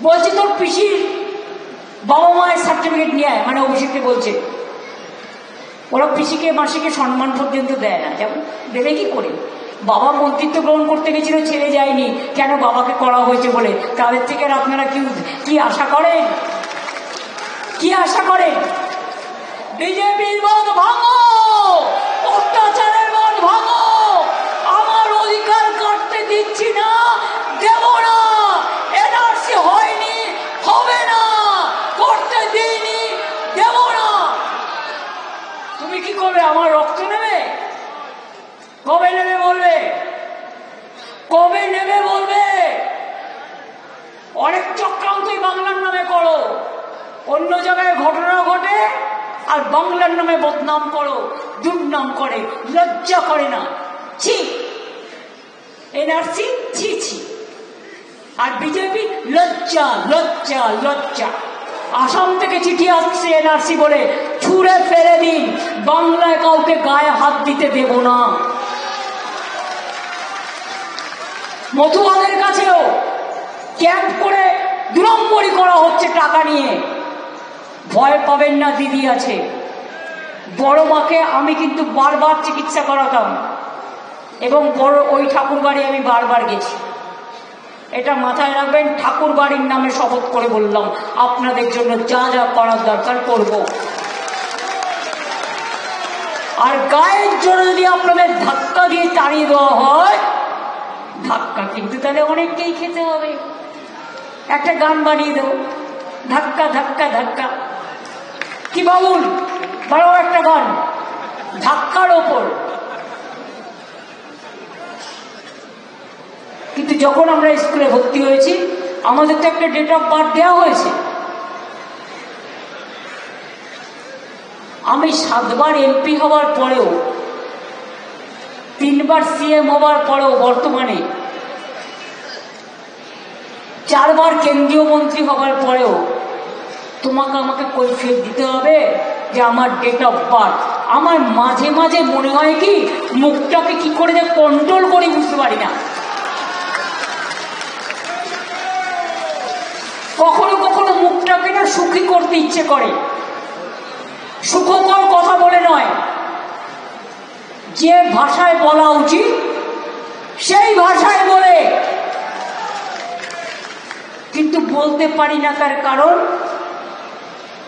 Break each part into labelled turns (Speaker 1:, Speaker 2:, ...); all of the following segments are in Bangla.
Speaker 1: বলছে তোর পিসির বাবা মায়ের সার্টিফিকেট নিয়ে আয়, মানে অভিষেককে বলছে। ওরা পিসিকে মাসিকে সম্মান পর্যন্ত দেয় না, যেমন দেবে কি করে? বাবা মন্ত্রিত্ব গ্রহণ করতে গেছিল, ছেড়ে যায়নি কেন? বাবাকে করা হয়েছে বলে। তাদের থেকে আপনারা কি আশা করেন? কি আশা করেন? বিজেপির মত ভাঙো, অত্যাচারের মত ভাঙো, আমার অধিকার কাটতে দিচ্ছি না, দেব না, এনআরসি হয়নি, হবে না, করতে দিইনি, দেব না। তুমি কি করবে? আমার রক্ত নেবে? কবে নেবে বলবে? কবে নেবে বলবে? অনেক চক্রান্তই বাংলার নামে করো, অন্য জায়গায় ঘটনা ঘটে আর বাংলার নামে বদনাম করো, দুর্নাম করে, লজ্জা করে না? ছি, এনআরসি ছি ছি। আর বিজেপি লজ্জা লজ্জা লজ্জা। আসাম থেকে চিঠি আসছে এনআরসি বলে, ছুঁড়ে ফেলে দিন, বাংলায় কাউকে গায়ে হাত দিতে দেব না। মতুয়াদের কাছেও ক্যাম্প করে 2 নম্বরই করা হচ্ছে টাকা নিয়ে। ভয় পাবেন না, দিদি আছে। বড় মাকে আমি কিন্তু বারবার চিকিৎসা করাতাম, এবং বড় ওই ঠাকুর বাড়ি আমি বারবার গেছি। এটা মাথায় রাখবেন, ঠাকুর বাড়ির নামে শপথ করে বললাম, আপনাদের জন্য যা যা করার দরকার করব। আর গায়ের জোরে যদি আপনাদের ধাক্কা দিয়ে তাড়িয়ে দেওয়া হয়, ধাক্কা কিন্তু তাহলে অনেককেই খেতে হবে। একটা গান বানিয়ে দেবো, ধাক্কা ধাক্কা ধাক্কা। কি বাবুল, বড় একটা গান, ধাক্কার ওপর। কিন্তু যখন আমরা স্কুলে ভর্তি হয়েছি, আমাদের তো একটা ডেট অফ বার্থ দেওয়া হয়েছে। আমি 7 বার এমপি হওয়ার পরেও, 3 বার সিএম হওয়ার পরেও, বর্তমানে 4 বার কেন্দ্রীয় মন্ত্রী হওয়ার পরেও তোমাকে আমাকে কৈফিয়ত দিতে হবে যে আমার ডেট অফ বার্থ। আমার মাঝে মাঝে মনে হয় কি, মুখটাকে কি করে যে কন্ট্রোল করি বুঝতে পারি না। কখনো কখনো মুখটাকে না সুখী করতে ইচ্ছে করে, সুখকর কথা বলে নয়, যে ভাষায় বলা উচিত সেই ভাষায় বলে, কিন্তু বলতে পারি না। তার কারণ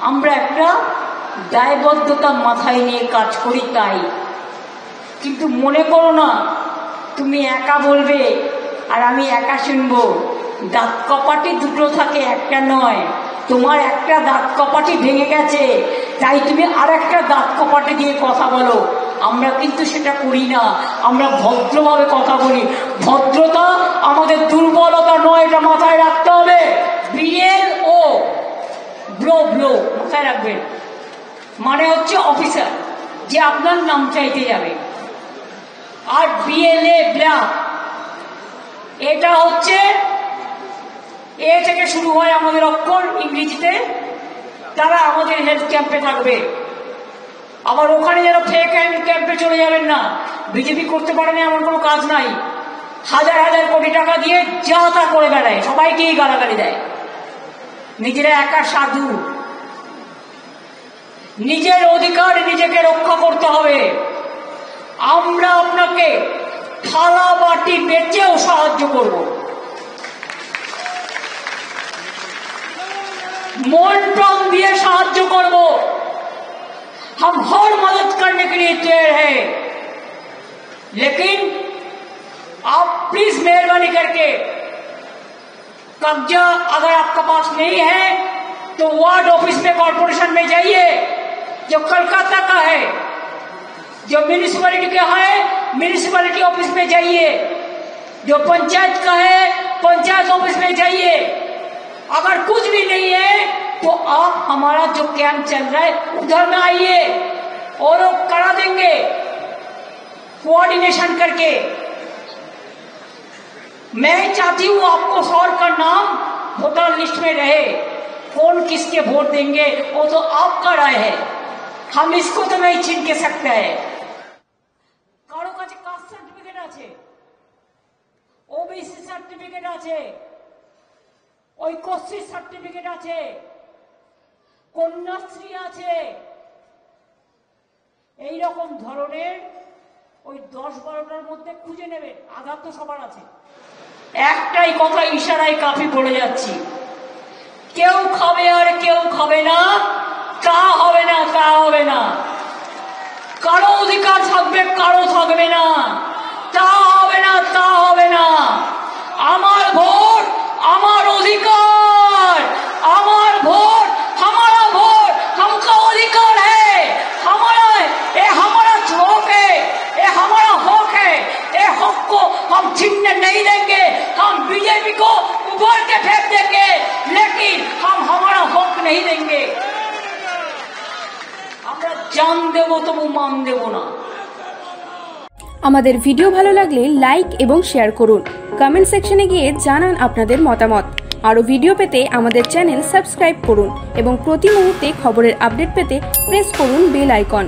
Speaker 1: আমরা একটা দায়বদ্ধতা মাথায় নিয়ে কাজ করি, তাই। কিন্তু মনে করো না তুমি একা বলবে আর আমি একা শুনবো। দাঁত কপাটি 2টো থাকে, একটা নয়। তোমার একটা দাঁত কপাটি ভেঙে গেছে, তাই তুমি আর একটা দাঁত কপাটি দিয়ে কথা বলো। আমরা কিন্তু সেটা করি না, আমরা ভদ্রভাবে কথা বলি। ভদ্রতা আমাদের দুর্বলতা নয়, এটা মাথায় রাখতে হবে। BLO, ব্লো ব্লো, মাথায় রাখবেন, মানে হচ্ছে অফিসার, যে আপনার নাম চাইতে যাবে। আর BLA, ব্লা, এটা হচ্ছে এ থেকে শুরু হয় আমাদের অক্ষর ইংরেজিতে। তারা আমাদের হেলথ ক্যাম্পে থাকবে, আবার ওখানে যেন ফেক ক্যাম্পে চলে যাবেন না। বিজেপি করতে পারে না এমন কোনো কাজ নাই। হাজার হাজার কোটি টাকা দিয়ে যা তা করে বেড়ায়, সবাইকেই গালাগালি দেয়, নিজেরা একা সাধু। নিজের অধিকার নিজেকে রক্ষা করতে হবে। আমরা আপনাকে থালা বাটি বেচেও সাহায্য করব, মন প্রাণ দিয়ে সাহায্য করব। हम हर मदद करने के लिए तैयार हैं, लेकिन आप प्लीज मेहरबानी करके, कब्जा अगर आपका पास नहीं है तो वार्ड ऑफिस में, कॉर्पोरेशन में जाइए, जो कलकत्ता का है, जो म्यूनिसिपैलिटी का है म्यूनिसिपैलिटी ऑफिस में जाइए, जो पंचायत का है पंचायत ऑफिस में जाइए। अगर कुछ भी नहीं है तो आप हमारा जो कैंप चल रहा है उधर में आइए, और वो करा देंगे कोऑर्डिनेशन करके। मैं चाहती हूं आपको 100 का नाम वोटर लिस्ट में रहे। कौन किसके वोट देंगे वो तो आपका राय है, हम इसको तो नहीं छीन के सकते हैं। কারো কাছে কাস্ট সার্টিফিকেট আছে, ওবিসি সার্টিফিকেট আছে, ঐক্যশ্রী সার্টিফিকেট আছে, কন্যাশ্রী আছে, এইরকম ধরনের ওই 10-12টার মধ্যে খুঁজে নেবেন। আধার তো সবার আছে। একটাই কথা ইশারায় কাফি পড়ে যাচ্ছি, কেউ খাবে আর কেউ খাবে না, তা হবে না, তা হবে না। কারো অধিকার থাকবে, কারো থাকবে না, তা হবে না, তা হবে না। আমার ভোট আমার অধিকার, আমার ভোট हमारा ভোট, हमका अधिकार है, हमारा ये हमारा हक है, ये हमारा हक है। ये हक को हम छीनने नहीं देंगे। हम बीजेपी को उभर के फेंक देंगे, लेकिन हम हमारा हक नहीं देंगे। আমরা জান দেব তবু মান দেব না।
Speaker 2: আমাদের ভিডিও ভালো লাগলে লাইক এবং শেয়ার করুন। কমেন্ট সেকশনে গিয়ে জানান আপনাদের মতামত। আরও ভিডিও পেতে আমাদের চ্যানেল সাবস্ক্রাইব করুন এবং প্রতি মুহূর্তে খবরের আপডেট পেতে প্রেস করুন বেল আইকন।